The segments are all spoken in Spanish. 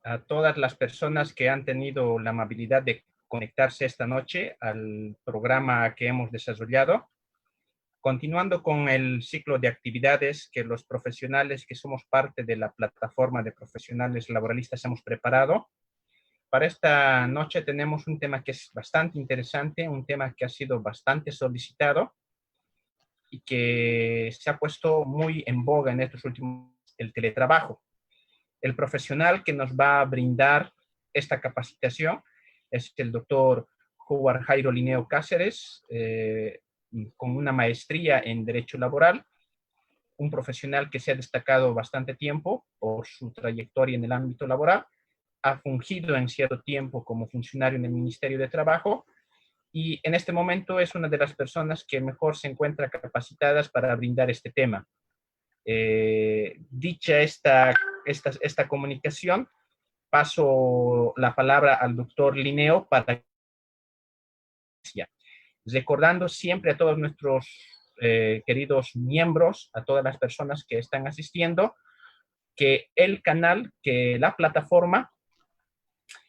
a todas las personas que han tenido la amabilidad de conectarse esta noche al programa que hemos desarrollado, continuando con el ciclo de actividades que los profesionales que somos parte de la plataforma de profesionales laboralistas hemos preparado. Para esta noche tenemos un tema que es bastante interesante, un tema que ha sido bastante solicitado y que se ha puesto muy en boga en estos últimos, el teletrabajo. El profesional que nos va a brindar esta capacitación es el doctor Howard Jairo Linneo Cáceres, con una maestría en Derecho Laboral, un profesional que se ha destacado bastante tiempo por su trayectoria en el ámbito laboral, ha fungido en cierto tiempo como funcionario en el Ministerio de Trabajo y en este momento es una de las personas que mejor se encuentra capacitadas para brindar este tema. Dicha esta comunicación, paso la palabra al doctor Linneo para recordando siempre a todos nuestros queridos miembros, a todas las personas que están asistiendo, que el canal, que la plataforma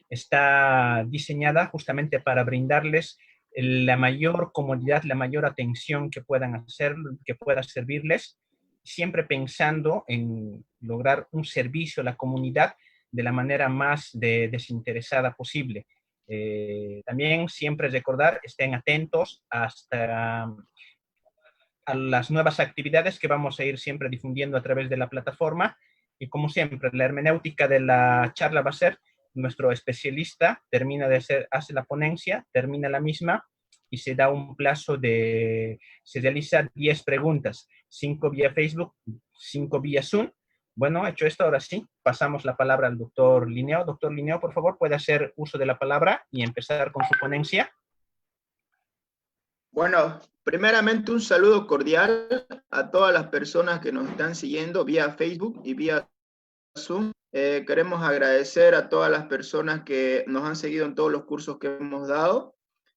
está diseñada justamente para brindarles la mayor comodidad, la mayor atención que puedan hacer, que pueda servirles, siempre pensando en lograr un servicio a la comunidad de la manera más desinteresada posible. También siempre recordar, estén atentos hasta a las nuevas actividades que vamos a ir siempre difundiendo a través de la plataforma. Y como siempre, la hermenéutica de la charla va a ser nuestro especialista, hace la ponencia, termina la misma y se da un plazo se realiza 10 preguntas, 5 vía Facebook, 5 vía Zoom. Bueno, hecho esto, ahora sí, pasamos la palabra al doctor Linneo. Doctor Linneo, por favor, puede hacer uso de la palabra y empezar con su ponencia. Bueno, primeramente un saludo cordial a todas las personas que nos están siguiendo vía Facebook y vía Zoom. Queremos agradecer a todas las personas que nos han seguido en todos los cursos que hemos dado.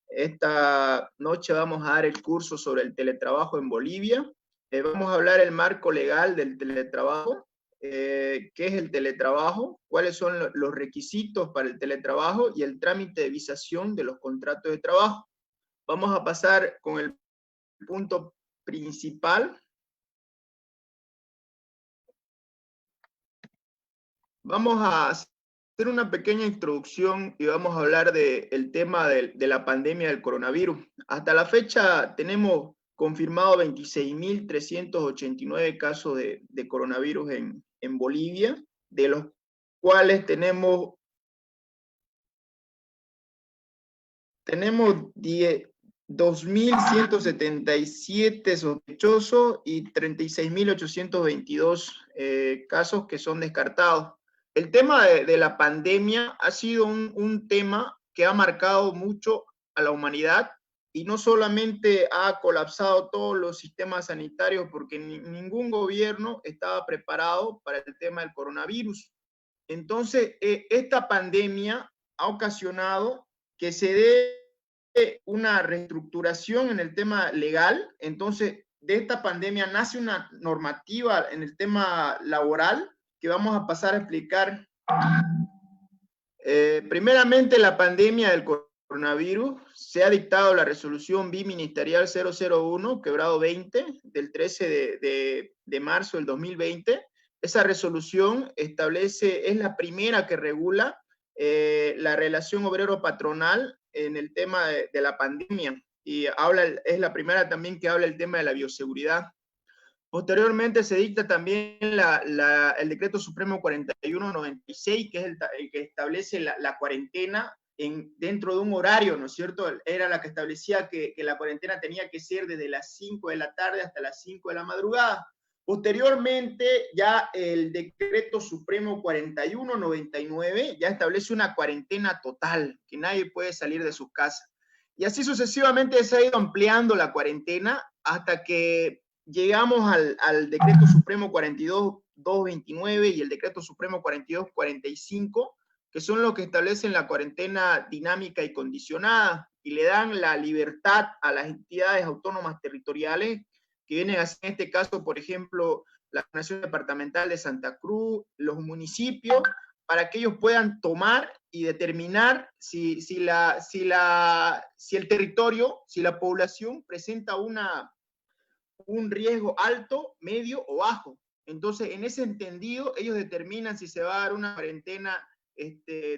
Esta noche vamos a dar el curso sobre el teletrabajo en Bolivia. Vamos a hablar el marco legal del teletrabajo, qué es el teletrabajo, cuáles son los requisitos para el teletrabajo y el trámite de visación de los contratos de trabajo. Vamos a pasar con el punto principal. Vamos a hacer una pequeña introducción y vamos a hablar del tema de la pandemia del coronavirus. Hasta la fecha tenemos confirmado 26.389 casos de coronavirus en Bolivia, de los cuales tenemos 2.177 sospechosos y 36.822 casos que son descartados. El tema de la pandemia ha sido un tema que ha marcado mucho a la humanidad y no solamente ha colapsado todos los sistemas sanitarios porque ningún gobierno estaba preparado para el tema del coronavirus. Entonces, esta pandemia ha ocasionado que se dé una reestructuración en el tema legal. Entonces, de esta pandemia nace una normativa en el tema laboral que vamos a pasar a explicar. Primeramente, la pandemia del coronavirus, se ha dictado la resolución biministerial 001, quebrado 20, del 13 de marzo del 2020. Esa resolución establece, es la primera que regula la relación obrero-patronal en el tema de la pandemia y es la primera también que habla el tema de la bioseguridad. Posteriormente se dicta también el Decreto Supremo 4196, que es el que establece la cuarentena dentro de un horario, ¿no es cierto? Era la que establecía que la cuarentena tenía que ser desde las 5 de la tarde hasta las 5 de la madrugada. Posteriormente, ya el Decreto Supremo 4199 ya establece una cuarentena total, que nadie puede salir de su casa. Y así sucesivamente se ha ido ampliando la cuarentena hasta que llegamos al Decreto Supremo 42229 y el Decreto Supremo 4245, que son los que establecen la cuarentena dinámica y condicionada y le dan la libertad a las entidades autónomas territoriales que vienen a ser, en este caso, por ejemplo, la Nación Departamental de Santa Cruz, los municipios, para que ellos puedan tomar y determinar si el territorio, si la población presenta un riesgo alto, medio o bajo. Entonces, en ese entendido, ellos determinan si se va a dar una cuarentena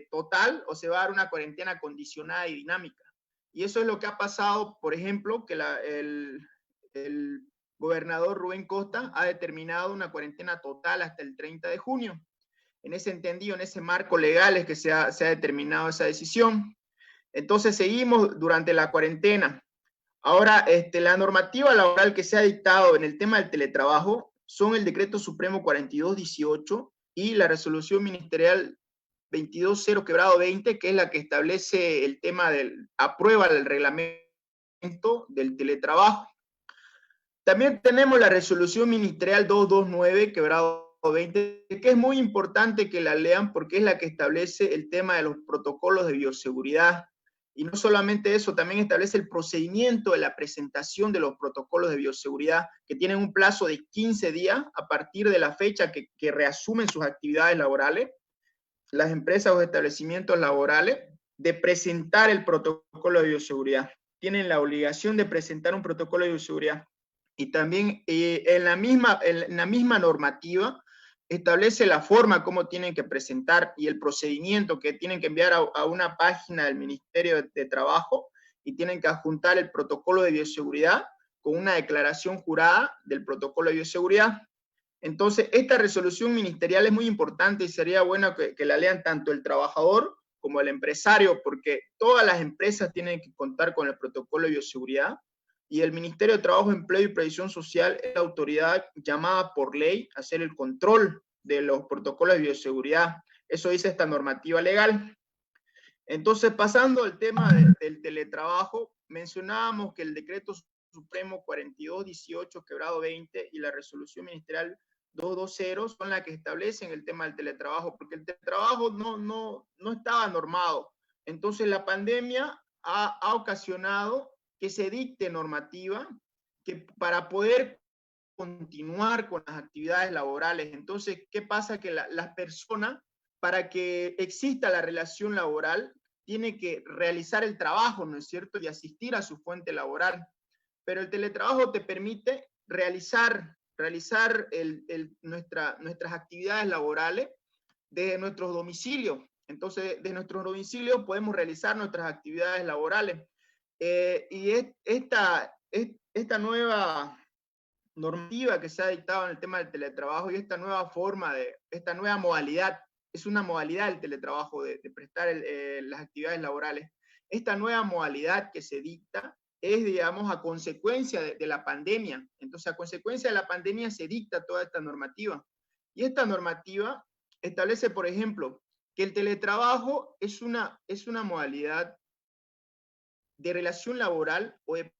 total o se va a dar una cuarentena condicionada y dinámica. Y eso es lo que ha pasado, por ejemplo, que el gobernador Rubén Costa ha determinado una cuarentena total hasta el 30 de junio. En ese entendido, en ese marco legal es que se ha determinado esa decisión. Entonces, seguimos durante la cuarentena. Ahora, la normativa laboral que se ha dictado en el tema del teletrabajo son el Decreto Supremo 4218 y la Resolución Ministerial 220/20, que es la que establece el tema aprueba el reglamento del teletrabajo. También tenemos la Resolución Ministerial 229/20, que es muy importante que la lean porque es la que establece el tema de los protocolos de bioseguridad. Y no solamente eso, también establece el procedimiento de la presentación de los protocolos de bioseguridad, que tienen un plazo de 15 días a partir de la fecha que reasumen sus actividades laborales, las empresas o establecimientos laborales, de presentar el protocolo de bioseguridad. Tienen la obligación de presentar un protocolo de bioseguridad. Y también en la misma normativa establece la forma como tienen que presentar y el procedimiento que tienen que enviar a una página del Ministerio de Trabajo y tienen que adjuntar el protocolo de bioseguridad con una declaración jurada del protocolo de bioseguridad. Entonces, esta resolución ministerial es muy importante y sería bueno que la lean tanto el trabajador como el empresario, porque todas las empresas tienen que contar con el protocolo de bioseguridad y el Ministerio de Trabajo, Empleo y Previsión Social es la autoridad llamada por ley a hacer el control de los protocolos de bioseguridad. Eso dice esta normativa legal. Entonces, pasando al tema del teletrabajo, mencionábamos que el Decreto Supremo 4218/20 y la Resolución Ministerial 220 son las que establecen el tema del teletrabajo, porque el teletrabajo no estaba normado. Entonces, la pandemia ha ocasionado que se dicte normativa que para poder continuar con las actividades laborales. Entonces, ¿qué pasa? Que las personas, para que exista la relación laboral, tiene que realizar el trabajo, ¿no es cierto? Y asistir a su fuente laboral. Pero el teletrabajo te permite realizar nuestras actividades laborales desde nuestros domicilios. Entonces, de nuestros domicilios podemos realizar nuestras actividades laborales. Y esta nueva normativa que se ha dictado en el tema del teletrabajo y esta nueva modalidad, es una modalidad del teletrabajo de prestar las actividades laborales. Esta nueva modalidad que se dicta es, digamos, a consecuencia de la pandemia. Entonces, a consecuencia de la pandemia se dicta toda esta normativa. Y esta normativa establece, por ejemplo, que el teletrabajo es una modalidad de relación laboral o de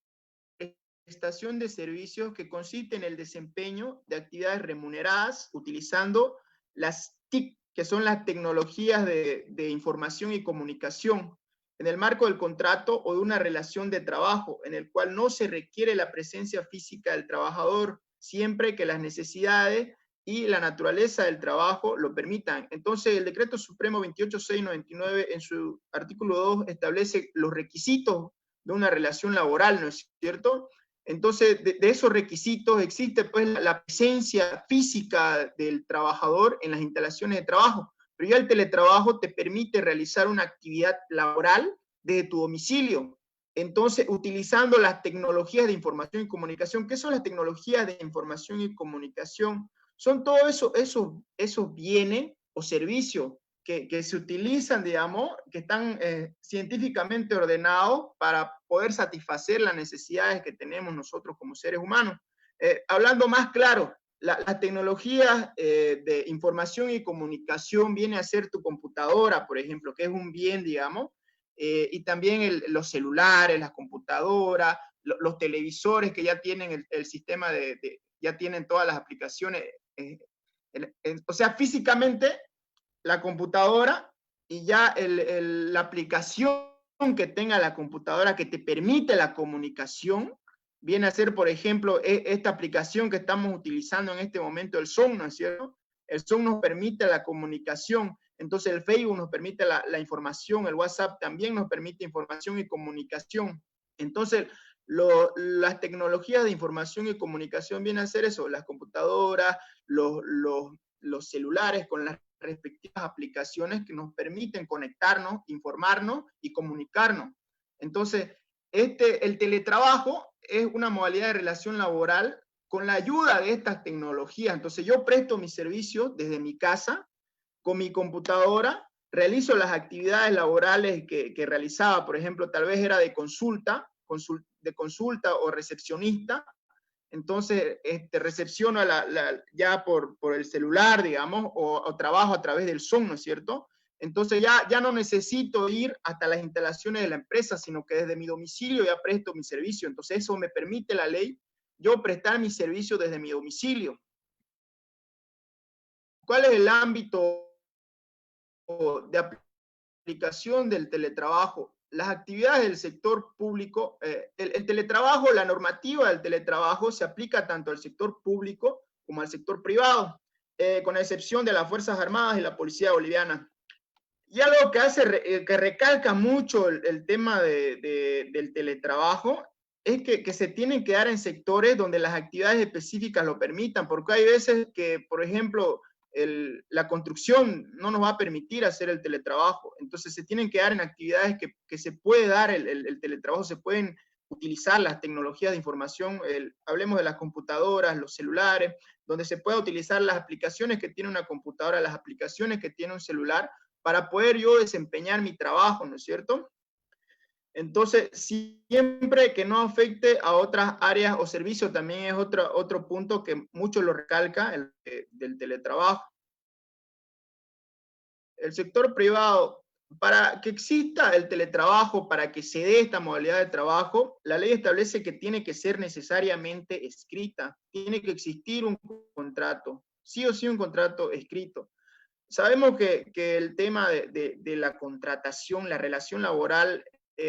prestación de servicios que consiste en el desempeño de actividades remuneradas utilizando las TIC, que son las tecnologías de información y comunicación, en el marco del contrato o de una relación de trabajo, en el cual no se requiere la presencia física del trabajador, siempre que las necesidades y la naturaleza del trabajo lo permitan. Entonces, el Decreto Supremo 28699, en su artículo 2, establece los requisitos de una relación laboral, ¿no es cierto? Entonces, de esos requisitos existe pues la presencia física del trabajador en las instalaciones de trabajo, pero ya el teletrabajo te permite realizar una actividad laboral desde tu domicilio. Entonces, utilizando las tecnologías de información y comunicación. ¿Qué son las tecnologías de información y comunicación? Son todos esos bienes o servicios que se utilizan, digamos, que están científicamente ordenados para poder satisfacer las necesidades que tenemos nosotros como seres humanos. Hablando más claro, las tecnologías de información y comunicación viene a ser tu computadora, por ejemplo, que es un bien, digamos, y también los celulares, las computadoras, los televisores que ya tienen el sistema ya tienen todas las aplicaciones. O sea, físicamente la computadora y ya la aplicación que tenga la computadora que te permite la comunicación, viene a ser, por ejemplo, esta aplicación que estamos utilizando en este momento, el Zoom, ¿no es cierto? El Zoom nos permite la comunicación. Entonces el Facebook nos permite la información, el WhatsApp también nos permite información y comunicación. Entonces, las tecnologías de información y comunicación vienen a ser eso, las computadoras, los celulares con las respectivas aplicaciones que nos permiten conectarnos, informarnos y comunicarnos. Entonces, el teletrabajo es una modalidad de relación laboral con la ayuda de estas tecnologías. Entonces, yo presto mis servicios desde mi casa, con mi computadora, realizo las actividades laborales que realizaba, por ejemplo, tal vez era de consulta o recepcionista, entonces recepciono ya por el celular, digamos, o trabajo a través del Zoom, ¿no es cierto? Entonces ya no necesito ir hasta las instalaciones de la empresa, sino que desde mi domicilio ya presto mi servicio. Entonces eso me permite la ley, yo prestar mi servicio desde mi domicilio. ¿Cuál es el ámbito de aplicación del teletrabajo? Las actividades del sector público, el teletrabajo, la normativa del teletrabajo se aplica tanto al sector público como al sector privado, con excepción de las Fuerzas Armadas y la Policía Boliviana. Y algo que recalca mucho el tema del teletrabajo es que se tienen que dar en sectores donde las actividades específicas lo permitan, porque hay veces que, por ejemplo, la construcción no nos va a permitir hacer el teletrabajo. Entonces se tienen que dar en actividades que se puede dar el teletrabajo, se pueden utilizar las tecnologías de información, hablemos de las computadoras, los celulares, donde se pueda utilizar las aplicaciones que tiene una computadora, las aplicaciones que tiene un celular, para poder yo desempeñar mi trabajo, ¿no es cierto? Entonces, siempre que no afecte a otras áreas o servicios, también es otro punto que mucho lo recalca del teletrabajo. El sector privado, para que exista el teletrabajo, para que se dé esta modalidad de trabajo, la ley establece que tiene que ser necesariamente escrita, tiene que existir un contrato, sí o sí un contrato escrito. Sabemos que el tema de la contratación, la relación laboral,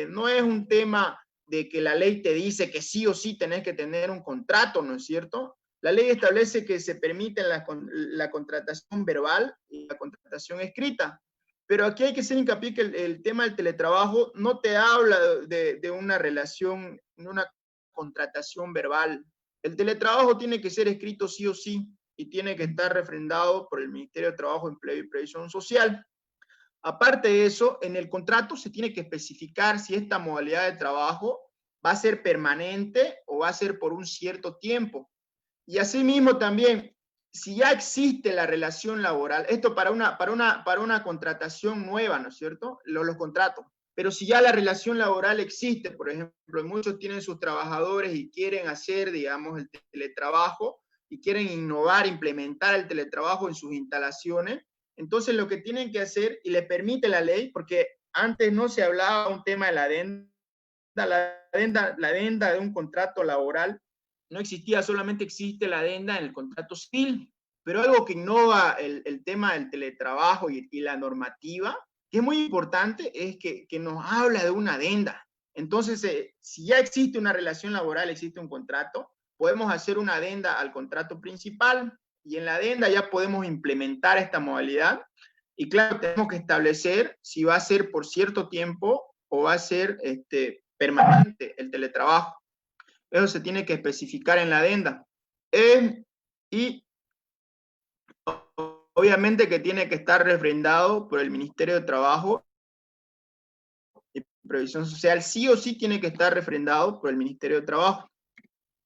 no es un tema de que la ley te dice que sí o sí tenés que tener un contrato, ¿no es cierto? La ley establece que se permite la contratación verbal y la contratación escrita. Pero aquí hay que hacer hincapié que el tema del teletrabajo no te habla de una relación, de una contratación verbal. El teletrabajo tiene que ser escrito sí o sí y tiene que estar refrendado por el Ministerio de Trabajo, Empleo y Previsión Social. Aparte de eso, en el contrato se tiene que especificar si esta modalidad de trabajo va a ser permanente o va a ser por un cierto tiempo. Y asimismo también, si ya existe la relación laboral, esto para una contratación nueva, ¿no es cierto? Los contratos. Pero si ya la relación laboral existe, por ejemplo, muchos tienen sus trabajadores y quieren hacer, digamos, el teletrabajo y quieren innovar, implementar el teletrabajo en sus instalaciones, entonces lo que tienen que hacer, y les permite la ley, porque antes no se hablaba un tema de la adenda de un contrato laboral, no existía, solamente existe la adenda en el contrato civil, pero algo que innova el tema del teletrabajo y la normativa, que es muy importante, es que nos habla de una adenda. Entonces, si ya existe una relación laboral, existe un contrato, podemos hacer una adenda al contrato principal, y en la adenda ya podemos implementar esta modalidad, y claro, tenemos que establecer si va a ser por cierto tiempo o va a ser permanente el teletrabajo. Eso se tiene que especificar en la adenda. Y obviamente que tiene que estar refrendado por el Ministerio de Trabajo y Previsión Social. Sí o sí tiene que estar refrendado por el Ministerio de Trabajo.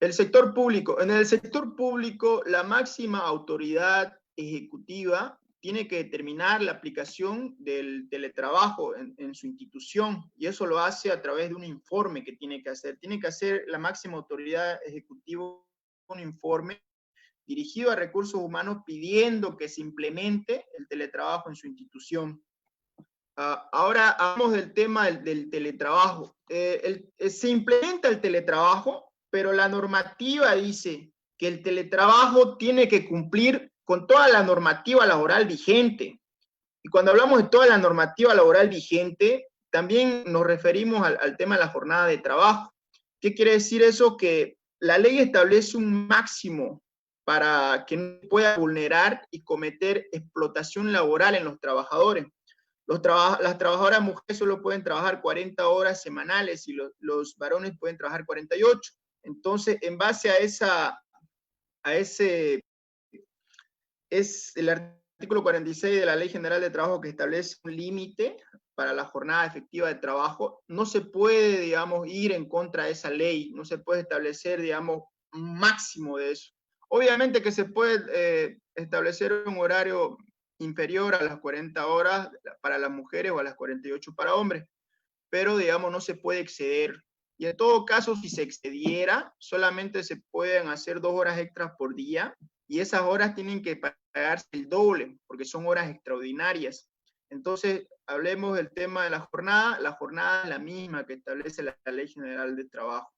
El sector público. En el sector público, la máxima autoridad ejecutiva tiene que determinar la aplicación del teletrabajo en su institución, y eso lo hace a través de un informe que tiene que hacer. Tiene que hacer la máxima autoridad ejecutiva un informe dirigido a recursos humanos pidiendo que se implemente el teletrabajo en su institución. Ahora hablamos del tema del teletrabajo. Se implementa el teletrabajo, pero la normativa dice que el teletrabajo tiene que cumplir con toda la normativa laboral vigente. Y cuando hablamos de toda la normativa laboral vigente, también nos referimos al tema de la jornada de trabajo. ¿Qué quiere decir eso? Que la ley establece un máximo para que no pueda vulnerar y cometer explotación laboral en los trabajadores. Las trabajadoras mujeres solo pueden trabajar 40 horas semanales y los varones pueden trabajar 48. Entonces, en base a ese, es el artículo 46 de la Ley General de Trabajo que establece un límite para la jornada efectiva de trabajo. No se puede, digamos, ir en contra de esa ley, no se puede establecer, digamos, un máximo de eso. Obviamente que se puede establecer un horario inferior a las 40 horas para las mujeres o a las 48 para hombres, pero, digamos, no se puede exceder. Y en todo caso, si se excediera, solamente se pueden hacer 2 horas extras por día, y esas horas tienen que pagarse el doble, porque son horas extraordinarias. Entonces, hablemos del tema de la jornada. La jornada es la misma que establece la Ley General de Trabajo.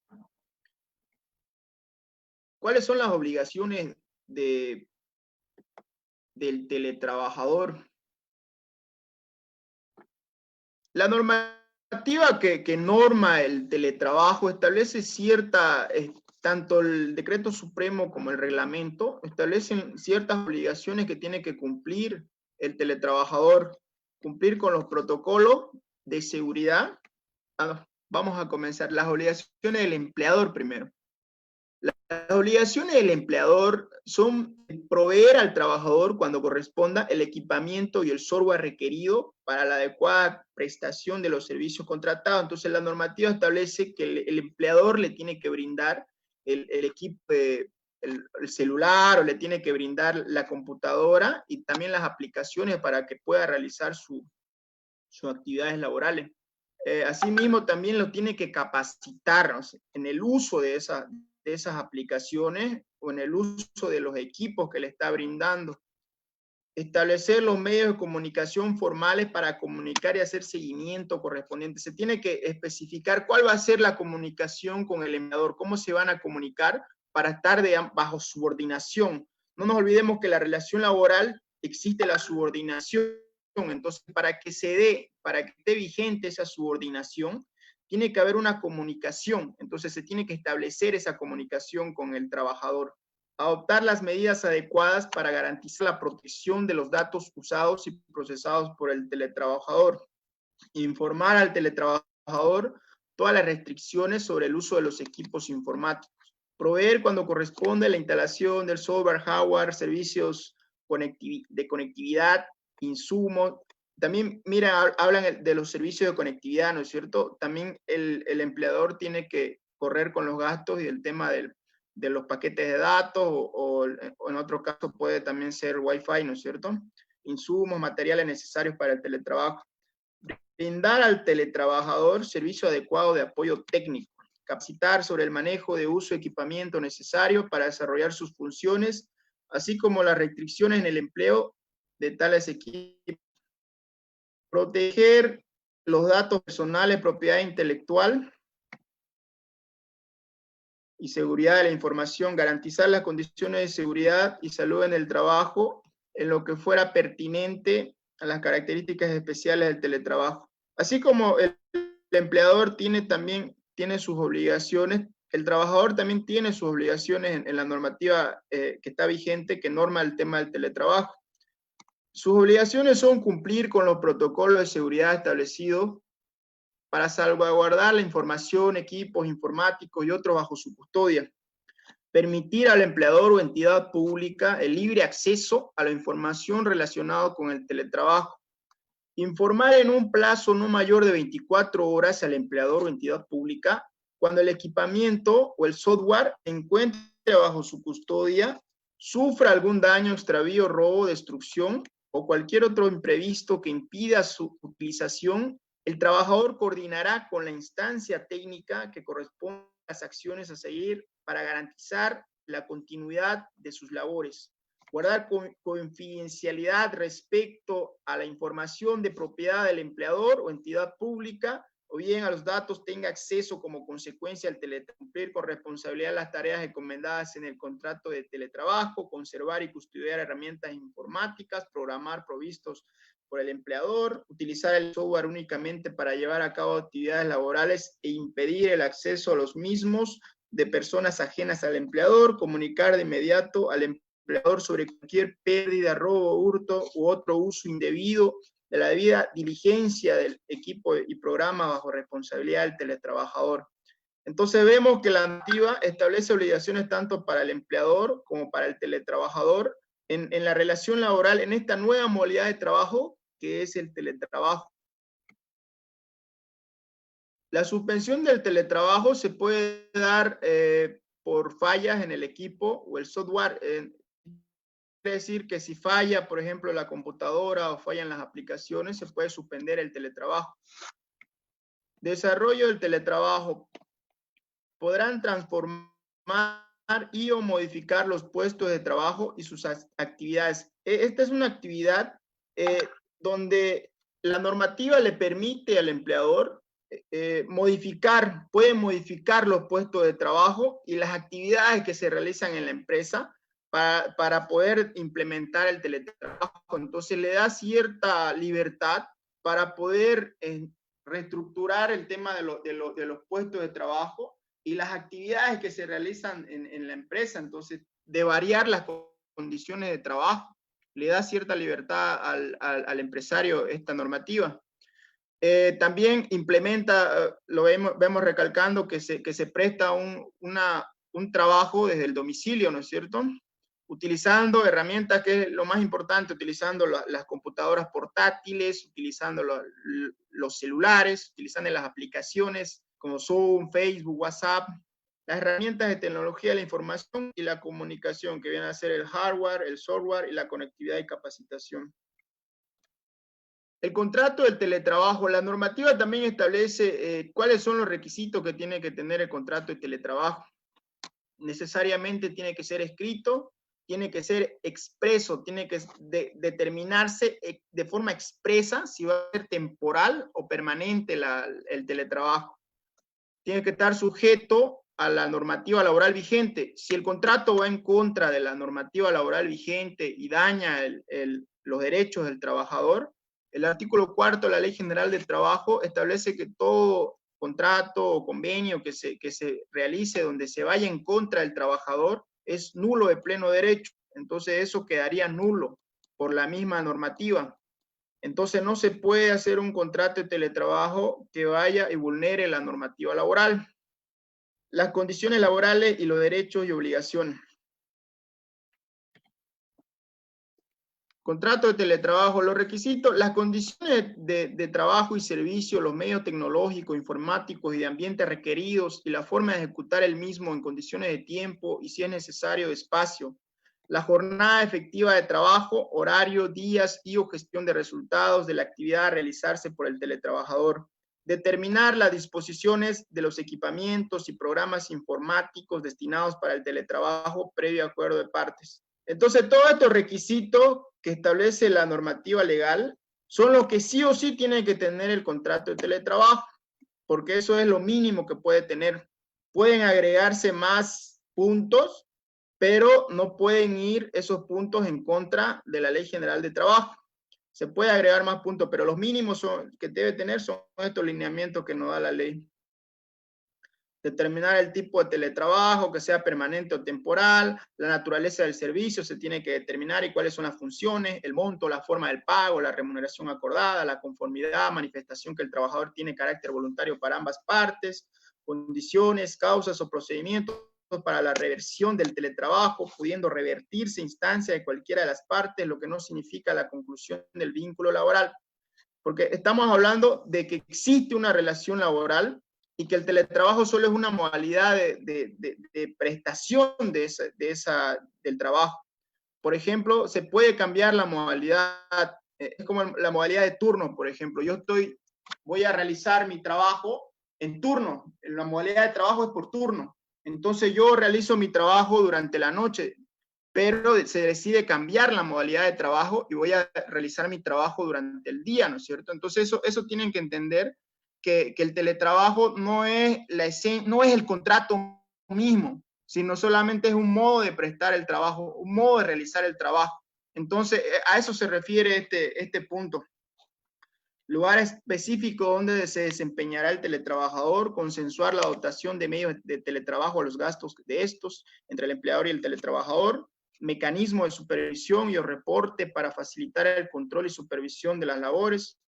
¿Cuáles son las obligaciones del teletrabajador? La normativa que norma el teletrabajo establece tanto el decreto supremo como el reglamento, establecen ciertas obligaciones que tiene que cumplir el teletrabajador, cumplir con los protocolos de seguridad. Vamos a comenzar. Las obligaciones del empleador primero. Las obligaciones del empleador son proveer al trabajador cuando corresponda el equipamiento y el software requerido para la adecuada prestación de los servicios contratados. Entonces la normativa establece que el empleador le tiene que brindar el equipo, el celular, o le tiene que brindar la computadora y también las aplicaciones para que pueda realizar sus actividades laborales. Asimismo, también lo tiene que capacitar, ¿no?, en el uso de esas aplicaciones o en el uso de los equipos que le está brindando. Establecer los medios de comunicación formales para comunicar y hacer seguimiento correspondiente. Se tiene que especificar cuál va a ser la comunicación con el empleador, cómo se van a comunicar para estar bajo subordinación. No nos olvidemos que la relación laboral existe la subordinación. Entonces, para que esté vigente esa subordinación, tiene que haber una comunicación. Entonces, se tiene que establecer esa comunicación con el trabajador. Adoptar las medidas adecuadas para garantizar la protección de los datos usados y procesados por el teletrabajador. Informar al teletrabajador todas las restricciones sobre el uso de los equipos informáticos. Proveer cuando corresponde la instalación del software, hardware, servicios de conectividad, insumos. También, mira, hablan de los servicios de conectividad, ¿no es cierto? También el empleador tiene que correr con los gastos y el tema de los paquetes de datos, o en otro caso puede también ser Wi-Fi, ¿no es cierto? Insumos, materiales necesarios para el teletrabajo. Brindar al teletrabajador servicio adecuado de apoyo técnico. Capacitar sobre el manejo de uso de equipamiento necesario para desarrollar sus funciones, así como las restricciones en el empleo de tales equipos. Proteger los datos personales, propiedad intelectual y seguridad de la información. Garantizar las condiciones de seguridad y salud en el trabajo en lo que fuera pertinente a las características especiales del teletrabajo. Así como el empleador tiene sus obligaciones, el trabajador también tiene sus obligaciones en la normativa que está vigente, que norma el tema del teletrabajo. Sus obligaciones son cumplir con los protocolos de seguridad establecidos para salvaguardar la información, equipos informáticos y otros bajo su custodia. Permitir al empleador o entidad pública el libre acceso a la información relacionada con el teletrabajo. Informar en un plazo no mayor de 24 horas al empleador o entidad pública cuando el equipamiento o el software se encuentre bajo su custodia, sufra algún daño, extravío, robo, destrucción o cualquier otro imprevisto que impida su utilización. El trabajador coordinará con la instancia técnica que corresponde a las acciones a seguir para garantizar la continuidad de sus labores. Guardar confidencialidad respecto a la información de propiedad del empleador o entidad pública, o bien a los datos tenga acceso como consecuencia del telecumplir con responsabilidad las tareas encomendadas en el contrato de teletrabajo, conservar y custodiar herramientas informáticas, programar provistos por el empleador, utilizar el software únicamente para llevar a cabo actividades laborales e impedir el acceso a los mismos de personas ajenas al empleador, comunicar de inmediato al empleador sobre cualquier pérdida, robo, hurto u otro uso indebido de la debida diligencia del equipo y programa bajo responsabilidad del teletrabajador. Entonces vemos que la normativa establece obligaciones tanto para el empleador como para el teletrabajador en la relación laboral, en esta nueva modalidad de trabajo que es el teletrabajo. La suspensión del teletrabajo se puede dar por fallas en el equipo o el software. Quiere decir que si falla, por ejemplo, la computadora o fallan las aplicaciones, se puede suspender el teletrabajo. Desarrollo del teletrabajo. Podrán transformar y o modificar los puestos de trabajo y sus actividades. Esta es una actividad donde la normativa le permite al empleador puede modificar los puestos de trabajo y las actividades que se realizan en la empresa para poder implementar el teletrabajo. Entonces le da cierta libertad para poder reestructurar el tema de los puestos de trabajo y las actividades que se realizan en la empresa. Entonces, de variar las condiciones de trabajo, le da cierta libertad al empresario esta normativa. También implementa, lo vemos recalcando, que se presta un trabajo desde el domicilio, ¿no es cierto? Utilizando herramientas, que es lo más importante, utilizando las computadoras portátiles, utilizando los celulares, utilizando las aplicaciones como Zoom, Facebook, WhatsApp, las herramientas de tecnología de la información y la comunicación, que vienen a ser el hardware, el software y la conectividad y capacitación. El contrato del teletrabajo. La normativa también establece cuáles son los requisitos que tiene que tener el contrato de teletrabajo. Necesariamente tiene que ser escrito, tiene que ser expreso, tiene que determinarse de forma expresa si va a ser temporal o permanente el teletrabajo. Tiene que estar sujeto a la normativa laboral vigente. Si el contrato va en contra de la normativa laboral vigente y daña los derechos del trabajador, el artículo 4 de la Ley General del Trabajo establece que todo contrato o convenio que se realice donde se vaya en contra del trabajador es nulo de pleno derecho. Entonces eso quedaría nulo por la misma normativa. Entonces no se puede hacer un contrato de teletrabajo que vaya y vulnere la normativa laboral. Las condiciones laborales y los derechos y obligaciones. Contrato de teletrabajo, los requisitos, las condiciones de trabajo y servicio, los medios tecnológicos, informáticos y de ambiente requeridos y la forma de ejecutar el mismo en condiciones de tiempo y, si es necesario, de espacio. La jornada efectiva de trabajo, horario, días y o gestión de resultados de la actividad a realizarse por el teletrabajador. Determinar las disposiciones de los equipamientos y programas informáticos destinados para el teletrabajo previo acuerdo de partes. Entonces, todos estos requisitos que establece la normativa legal son los que sí o sí tiene que tener el contrato de teletrabajo, porque eso es lo mínimo que puede tener. Pueden agregarse más puntos, pero no pueden ir esos puntos en contra de la Ley General de Trabajo. Se puede agregar más puntos, pero los mínimos que debe tener son estos lineamientos que nos da la ley. Determinar el tipo de teletrabajo, que sea permanente o temporal, la naturaleza del servicio se tiene que determinar y cuáles son las funciones, el monto, la forma del pago, la remuneración acordada, la conformidad, manifestación que el trabajador tiene carácter voluntario para ambas partes, condiciones, causas o procedimientos para la reversión del teletrabajo, pudiendo revertirse instancia de cualquiera de las partes, lo que no significa la conclusión del vínculo laboral. Porque estamos hablando de que existe una relación laboral y que el teletrabajo solo es una modalidad de prestación del trabajo. Por ejemplo, se puede cambiar la modalidad, es como la modalidad de turno, por ejemplo. Voy a realizar mi trabajo en turno, la modalidad de trabajo es por turno. Entonces yo realizo mi trabajo durante la noche, pero se decide cambiar la modalidad de trabajo y voy a realizar mi trabajo durante el día, ¿no es cierto? Entonces eso tienen que entender que el teletrabajo no es el contrato mismo, sino solamente es un modo de prestar el trabajo, un modo de realizar el trabajo. Entonces, a eso se refiere este punto. lugar específico donde se desempeñará el teletrabajador, consensuar la dotación de medios de teletrabajo a los gastos de estos entre el empleador y el teletrabajador, mecanismo de supervisión y o reporte para facilitar el control y supervisión de las labores,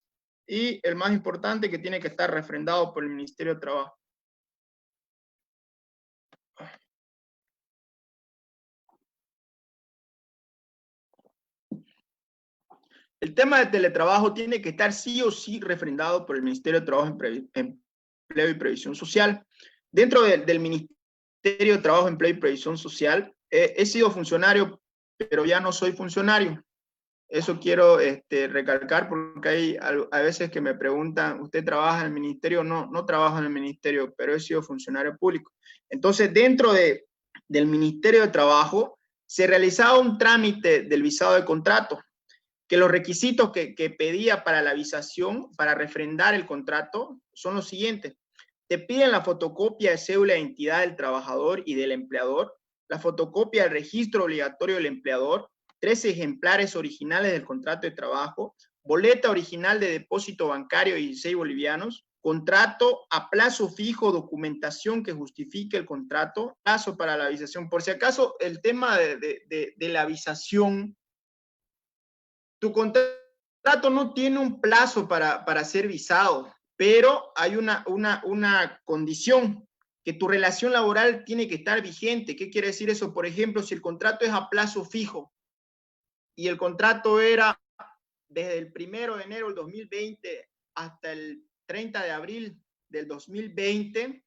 y el más importante, que tiene que estar refrendado por el Ministerio de Trabajo. El tema de teletrabajo tiene que estar sí o sí refrendado por el Ministerio de Trabajo, Empleo y Previsión Social. Dentro del Ministerio de Trabajo, Empleo y Previsión Social, he sido funcionario, pero ya no soy funcionario. Eso quiero recalcar, porque hay veces que me preguntan, ¿usted trabaja en el ministerio? No, no trabajo en el ministerio, pero he sido funcionario público. Entonces, dentro del Ministerio de Trabajo, se realizaba un trámite del visado de contrato, que los requisitos que pedía para la visación, para refrendar el contrato, son los siguientes. Te piden la fotocopia de cédula de identidad del trabajador y del empleador, la fotocopia del registro obligatorio del empleador, 13 ejemplares originales del contrato de trabajo, boleta original de depósito bancario de 16 bolivianos, contrato a plazo fijo, documentación que justifique el contrato, plazo para la visación. Por si acaso, el tema de la visación, tu contrato no tiene un plazo para ser visado, pero hay una condición, que tu relación laboral tiene que estar vigente. ¿Qué quiere decir eso? Por ejemplo, si el contrato es a plazo fijo y el contrato era desde el 1 de enero del 2020 hasta el 30 de abril del 2020,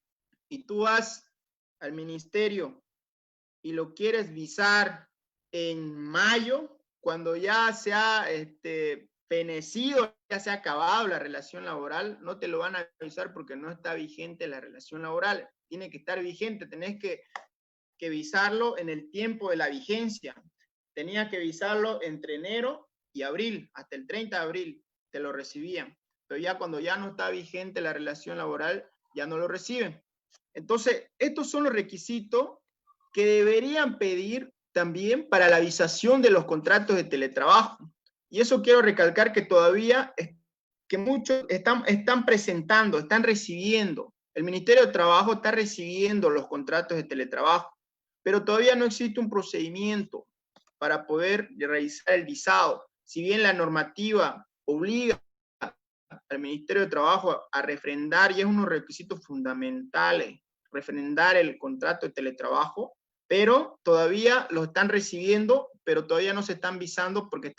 y tú vas al ministerio y lo quieres visar en mayo, cuando ya se ha fenecido, ya se ha acabado la relación laboral, no te lo van a avisar porque no está vigente la relación laboral. Tiene que estar vigente, tenés que visarlo en el tiempo de la vigencia. Tenía que visarlo entre enero y abril, hasta el 30 de abril te lo recibían. Pero ya cuando ya no está vigente la relación laboral, ya no lo reciben. Entonces, estos son los requisitos que deberían pedir también para la visación de los contratos de teletrabajo. Y eso quiero recalcar, que todavía que muchos están presentando, están recibiendo. El Ministerio de Trabajo está recibiendo los contratos de teletrabajo, pero todavía no existe un procedimiento para poder realizar el visado. Si bien la normativa obliga al Ministerio de Trabajo a refrendar, y es unos requisitos fundamentales, refrendar el contrato de teletrabajo, pero todavía lo están recibiendo, pero todavía no se están visando porque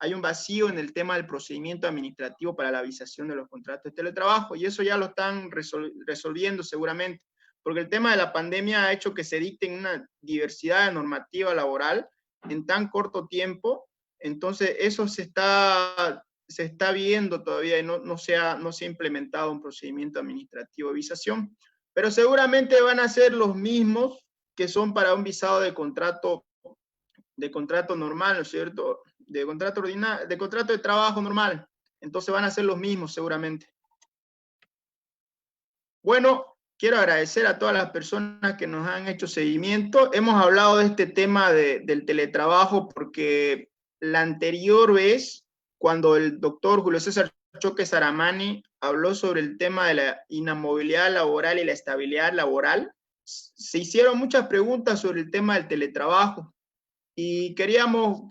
hay un vacío en el tema del procedimiento administrativo para la visación de los contratos de teletrabajo, y eso ya lo están resolviendo seguramente, porque el tema de la pandemia ha hecho que se dicten una diversidad de normativa laboral en tan corto tiempo. Entonces eso se está viendo todavía, y no se ha implementado un procedimiento administrativo de visación, pero seguramente van a ser los mismos que son para un visado de contrato normal, ¿no es cierto? De contrato ordinario, de contrato de trabajo normal. Entonces van a ser los mismos seguramente. Bueno, quiero agradecer a todas las personas que nos han hecho seguimiento. Hemos hablado de este tema del teletrabajo porque la anterior vez, cuando el doctor Julio César Choque Saramani habló sobre el tema de la inamovilidad laboral y la estabilidad laboral, se hicieron muchas preguntas sobre el tema del teletrabajo, y queríamos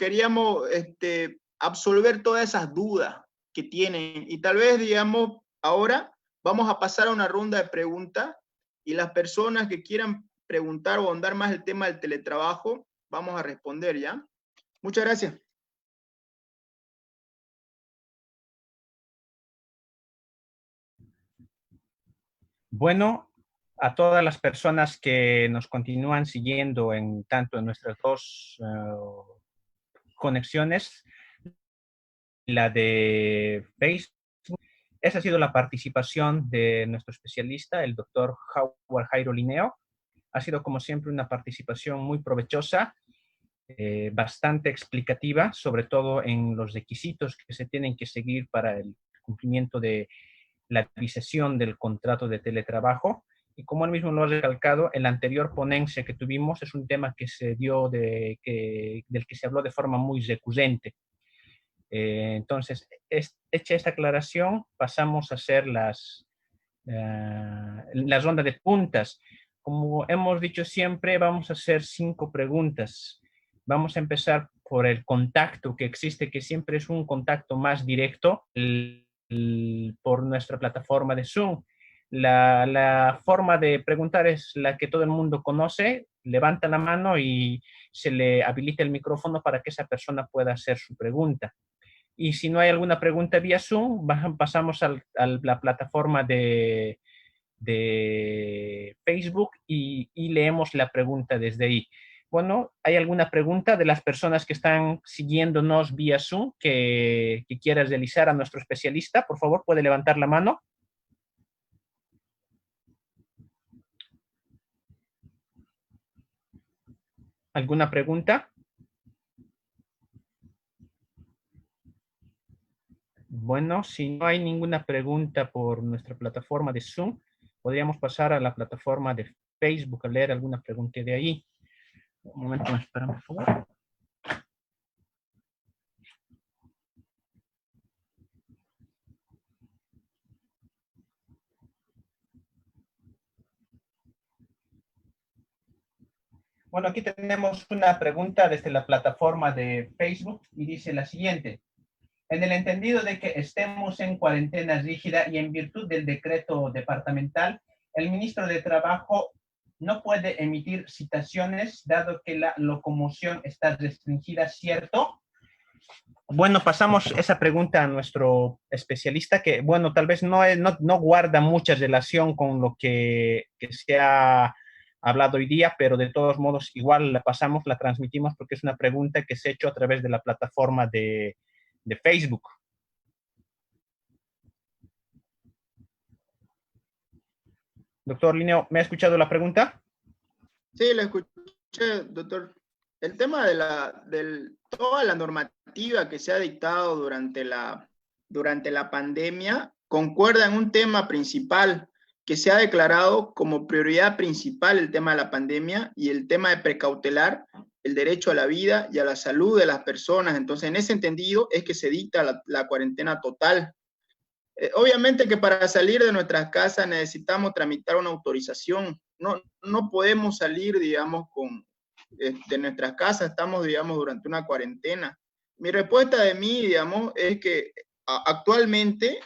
absolver todas esas dudas que tienen, y tal vez, digamos, ahora vamos a pasar a una ronda de preguntas, y las personas que quieran preguntar o ahondar más el tema del teletrabajo, vamos a responder, ¿ya? Muchas gracias. Bueno, a todas las personas que nos continúan siguiendo tanto en nuestras dos conexiones, la de Facebook, esa ha sido la participación de nuestro especialista, el doctor Howard Jairo Linneo. Ha sido, como siempre, una participación muy provechosa, bastante explicativa, sobre todo en los requisitos que se tienen que seguir para el cumplimiento de la visación del contrato de teletrabajo. Y como él mismo lo ha recalcado, en la anterior ponencia que tuvimos es un tema que se dio del que se habló de forma muy recurrente. Entonces, hecha esta aclaración, pasamos a hacer la ronda de preguntas. Como hemos dicho siempre, vamos a hacer 5 preguntas. Vamos a empezar por el contacto que existe, que siempre es un contacto más directo por nuestra plataforma de Zoom. La forma de preguntar es la que todo el mundo conoce. Levanta la mano y se le habilita el micrófono para que esa persona pueda hacer su pregunta. Y si no hay alguna pregunta vía Zoom, pasamos a la plataforma de Facebook y leemos la pregunta desde ahí. Bueno, ¿hay alguna pregunta de las personas que están siguiéndonos vía Zoom que quieras realizar a nuestro especialista? Por favor, puede levantar la mano. ¿Alguna pregunta? Bueno, si no hay ninguna pregunta por nuestra plataforma de Zoom, podríamos pasar a la plataforma de Facebook a leer alguna pregunta de ahí. Un momento, espera, por favor. Bueno, aquí tenemos una pregunta desde la plataforma de Facebook y dice la siguiente. En el entendido de que estemos en cuarentena rígida y en virtud del decreto departamental, el ministro de Trabajo no puede emitir citaciones dado que la locomoción está restringida, ¿cierto? Bueno, pasamos esa pregunta a nuestro especialista que, bueno, tal vez no guarda mucha relación con lo que se ha hablado hoy día, pero de todos modos igual la pasamos, la transmitimos porque es una pregunta que se ha hecho a través de la plataforma de Facebook. Doctor Lineo, ¿me ha escuchado la pregunta? Sí, la escuché, doctor. El tema de toda la normativa que se ha dictado durante la pandemia concuerda en un tema principal que se ha declarado como prioridad principal el tema de la pandemia y el tema de precautelar el derecho a la vida y a la salud de las personas. Entonces, en ese entendido es que se dicta la cuarentena total. Obviamente que para salir de nuestras casas necesitamos tramitar una autorización. No podemos salir, digamos, de nuestras casas, estamos, digamos, durante una cuarentena. Mi respuesta de mí, digamos, es que actualmente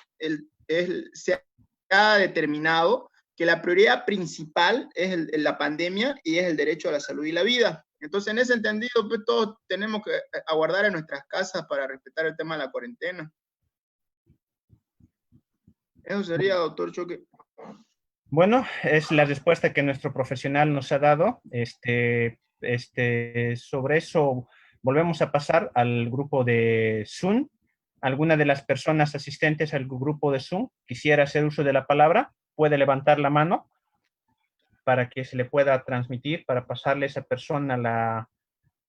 se ha determinado que la prioridad principal es la pandemia y es el derecho a la salud y la vida. Entonces, en ese entendido, pues todos tenemos que aguardar en nuestras casas para respetar el tema de la cuarentena. Eso sería, doctor Choque. Bueno, es la respuesta que nuestro profesional nos ha dado. Sobre eso volvemos a pasar al grupo de Zoom. ¿Alguna de las personas asistentes al grupo de Zoom quisiera hacer uso de la palabra? Puede levantar la mano para que se le pueda transmitir, para pasarle a esa persona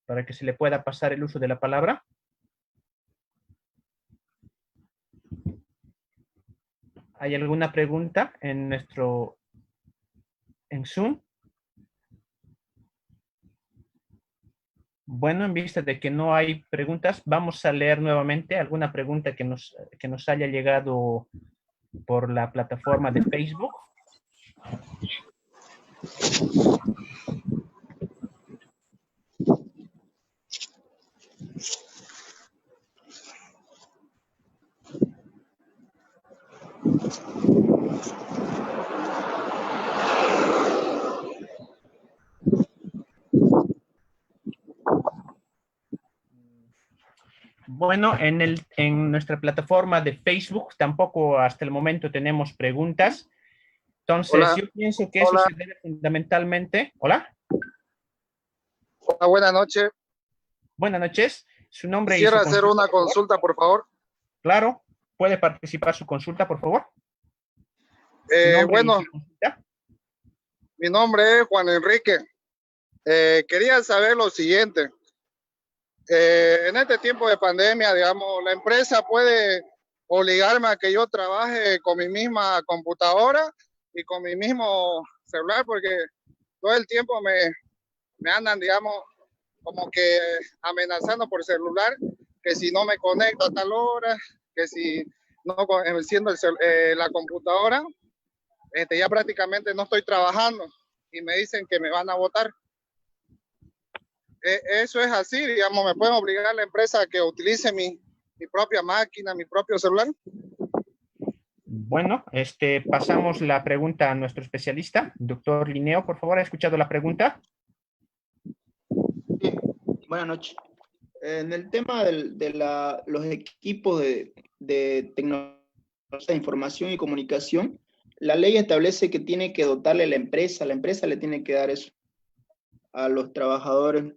para que se le pueda pasar el uso de la palabra. ¿Hay alguna pregunta en Zoom? Bueno, en vista de que no hay preguntas, vamos a leer nuevamente alguna pregunta que nos haya llegado por la plataforma de Facebook. Bueno, en nuestra plataforma de Facebook tampoco hasta el momento tenemos preguntas. Entonces, hola. Yo pienso que eso se debe fundamentalmente. ¿Hola? Hola, buenas noches. Buenas noches. Su nombre Quisiera y su hacer una consulta, por favor. Claro. ¿Puede participar su consulta, por favor? Bueno, mi nombre es Juan Enrique. Quería saber lo siguiente. En este tiempo de pandemia, digamos, ¿la empresa puede obligarme a que yo trabaje con mi misma computadora y con mi mismo celular? Porque todo el tiempo me andan, digamos, como que amenazando por celular que si no me conecto a tal hora, que si no enciendo la computadora, ya prácticamente no estoy trabajando y me dicen que me van a votar. Eso es así, digamos, me pueden obligar a la empresa a que utilice mi propia máquina, mi propio celular. Bueno, pasamos la pregunta a nuestro especialista. Doctor Linneo, por favor, ¿ha escuchado la pregunta? Sí, buenas noches. En el tema de los equipos de tecnología de información y comunicación, la ley establece que tiene que dotarle la empresa le tiene que dar eso a los trabajadores.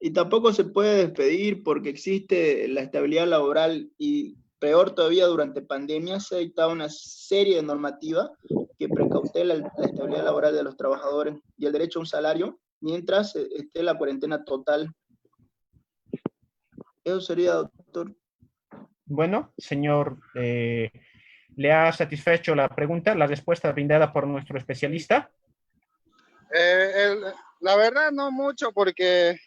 Y tampoco se puede despedir porque existe la estabilidad laboral y peor todavía durante pandemia se ha dictado una serie de normativas que precautela la estabilidad laboral de los trabajadores y el derecho a un salario mientras esté la cuarentena total. Eso sería, doctor. Bueno, señor, ¿le ha satisfecho la pregunta, la respuesta brindada por nuestro especialista? La verdad no mucho porque,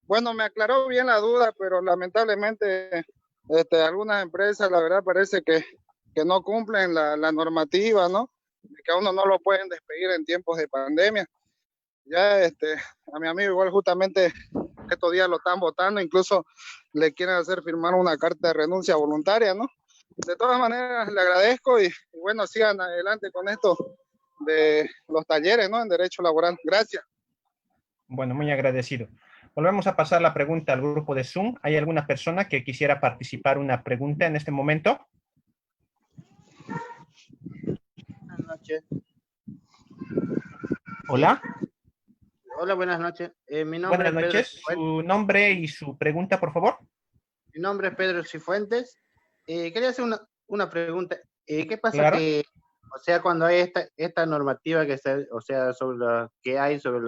bueno, me aclaró bien la duda, pero lamentablemente algunas empresas, la verdad, parece que no cumplen la normativa, ¿no? Que a uno no lo pueden despedir en tiempos de pandemia. Ya a mi amigo igual justamente estos días lo están votando, incluso le quieren hacer firmar una carta de renuncia voluntaria, ¿no? De todas maneras, le agradezco y bueno, sigan adelante con esto de los talleres, ¿no? En Derecho Laboral. Gracias. Bueno, muy agradecido. Volvemos a pasar la pregunta al grupo de Zoom. ¿Hay alguna persona que quisiera participar una pregunta en este momento? Buenas noches. Hola. Hola, buenas noches. Mi nombre Buenas es Pedro noches. Su nombre y su pregunta, por favor. Mi nombre es Pedro Cifuentes. Quería hacer una pregunta. ¿Qué pasa Claro. que, o sea, cuando hay esta normativa que está, o sea, sobre la que hay sobre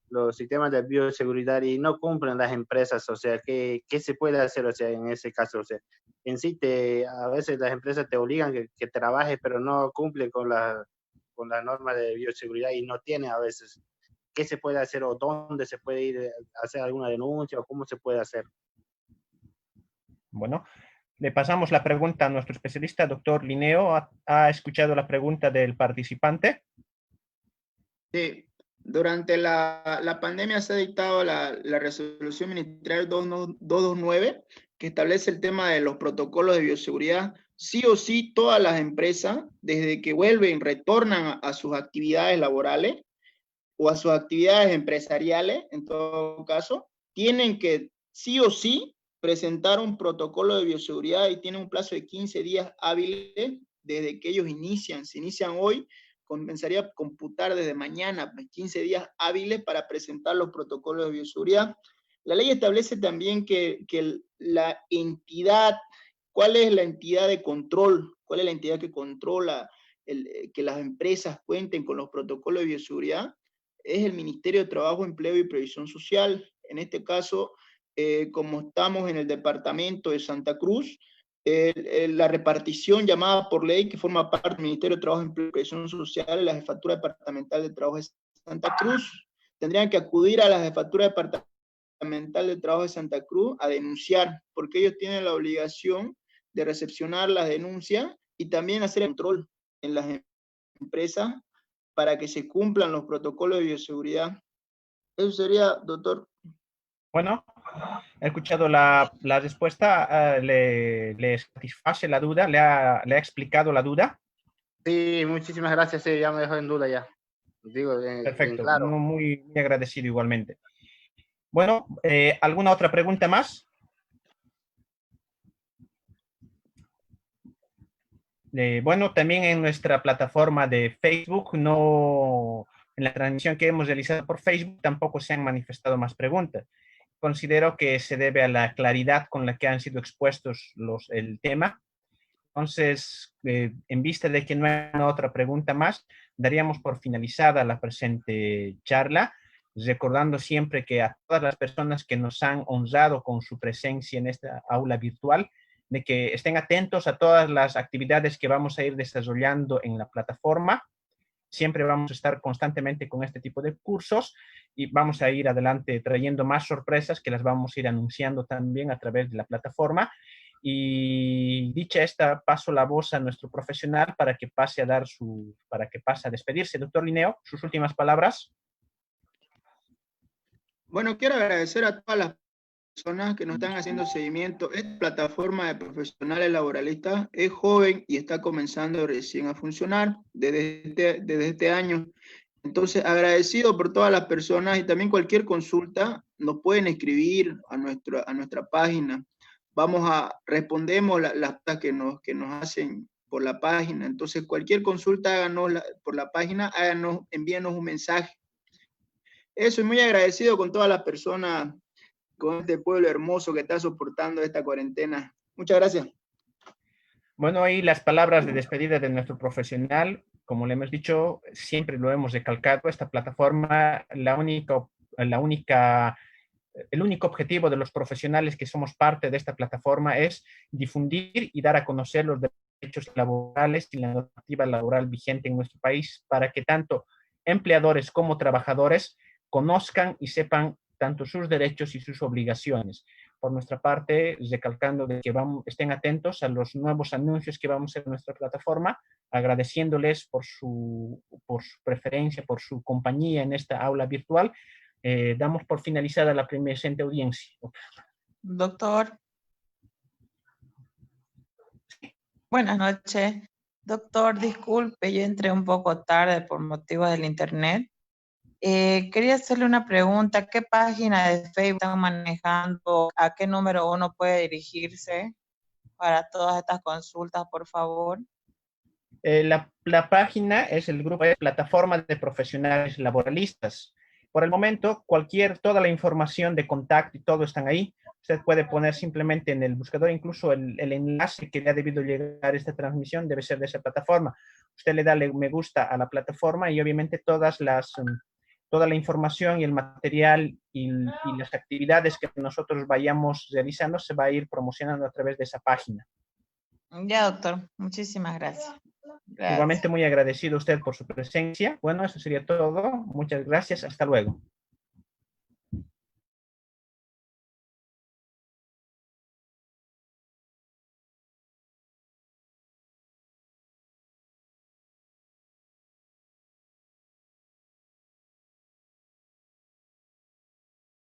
los sistemas de bioseguridad y no cumplen las empresas, o sea, ¿qué se puede hacer, o sea, en ese caso? O sea, en sí a veces las empresas te obligan que trabajes, pero no cumplen con la norma de bioseguridad y no tiene a veces. ¿Qué se puede hacer o dónde se puede ir a hacer alguna denuncia o cómo se puede hacer? Bueno, le pasamos la pregunta a nuestro especialista, doctor Linneo. ¿Ha escuchado la pregunta del participante? Sí, durante la pandemia se ha dictado la resolución ministerial 229 que establece el tema de los protocolos de bioseguridad. Sí o sí, todas las empresas, desde que vuelven, retornan a sus actividades laborales o a sus actividades empresariales, en todo caso, tienen que sí o sí presentar un protocolo de bioseguridad y tienen un plazo de 15 días hábiles desde que ellos se inician hoy, comenzaría a computar desde mañana, 15 días hábiles para presentar los protocolos de bioseguridad. La ley establece también que la entidad, ¿cuál es la entidad de control? ¿Cuál es la entidad que controla que las empresas cuenten con los protocolos de bioseguridad? Es el Ministerio de Trabajo, Empleo y Previsión Social. En este caso, como estamos en el departamento de Santa Cruz, la repartición llamada por ley que forma parte del Ministerio de Trabajo, Empleo y Previsión Social, la Jefatura Departamental de Trabajo de Santa Cruz, tendrían que acudir a la Jefatura Departamental de Trabajo de Santa Cruz a denunciar, porque ellos tienen la obligación de recepcionar las denuncias y también hacer el control en las empresas para que se cumplan los protocolos de bioseguridad. Eso sería, doctor. Bueno, he escuchado la respuesta. ¿Le satisface la duda? ¿Le ha explicado la duda? Sí, muchísimas gracias. Sí, ya me dejó en duda ya. Digo, Perfecto, claro. muy agradecido igualmente. Bueno, ¿alguna otra pregunta más? Bueno, también en nuestra plataforma de Facebook, en la transmisión que hemos realizado por Facebook, tampoco se han manifestado más preguntas. Considero que se debe a la claridad con la que han sido expuestos el tema. Entonces, en vista de que no hay otra pregunta más, daríamos por finalizada la presente charla, recordando siempre que a todas las personas que nos han honrado con su presencia en esta aula virtual, de que estén atentos a todas las actividades que vamos a ir desarrollando en la plataforma siempre vamos a estar constantemente con este tipo de cursos y vamos a ir adelante trayendo más sorpresas que las vamos a ir anunciando también a través de la plataforma. Y dicha esta, paso la voz a nuestro profesional para que pase a despedirse. Doctor Linneo, sus últimas palabras. Bueno, quiero agradecer a todas las personas que nos están haciendo seguimiento. Esta plataforma de profesionales laboralistas es joven y está comenzando recién a funcionar desde este año. Entonces, agradecido por todas las personas, y también cualquier consulta nos pueden escribir a nuestra página. Respondemos las que nos hacen por la página. Entonces, cualquier consulta háganos por la página, envíenos un mensaje. Eso, y muy agradecido con todas las personas, con este pueblo hermoso que está soportando esta cuarentena. Muchas gracias. Bueno, ahí las palabras de despedida de nuestro profesional. Como le hemos dicho, siempre lo hemos recalcado, esta plataforma, el único objetivo de los profesionales que somos parte de esta plataforma es difundir y dar a conocer los derechos laborales y la normativa laboral vigente en nuestro país para que tanto empleadores como trabajadores conozcan y sepan tanto sus derechos y sus obligaciones. Por nuestra parte, recalcando de que estén atentos a los nuevos anuncios que vamos a hacer en nuestra plataforma, agradeciéndoles por su preferencia, por su compañía en esta aula virtual. Damos por finalizada la presente audiencia. Doctor. Buenas noches. Doctor, disculpe, yo entré un poco tarde por motivo del internet. Quería hacerle una pregunta. ¿Qué página de Facebook están manejando? ¿A qué número uno puede dirigirse para todas estas consultas, por favor? La página es el grupo de Plataforma de Profesionales Laboralistas. Por el momento, toda la información de contacto y todo están ahí. Usted puede poner simplemente en el buscador, incluso el enlace que le ha debido llegar a esta transmisión debe ser de esa plataforma. Usted le da me gusta a la plataforma y obviamente toda la información y el material y las actividades que nosotros vayamos realizando se va a ir promocionando a través de esa página. Ya, doctor. Muchísimas gracias. Igualmente muy agradecido a usted por su presencia. Bueno, eso sería todo. Muchas gracias. Hasta luego.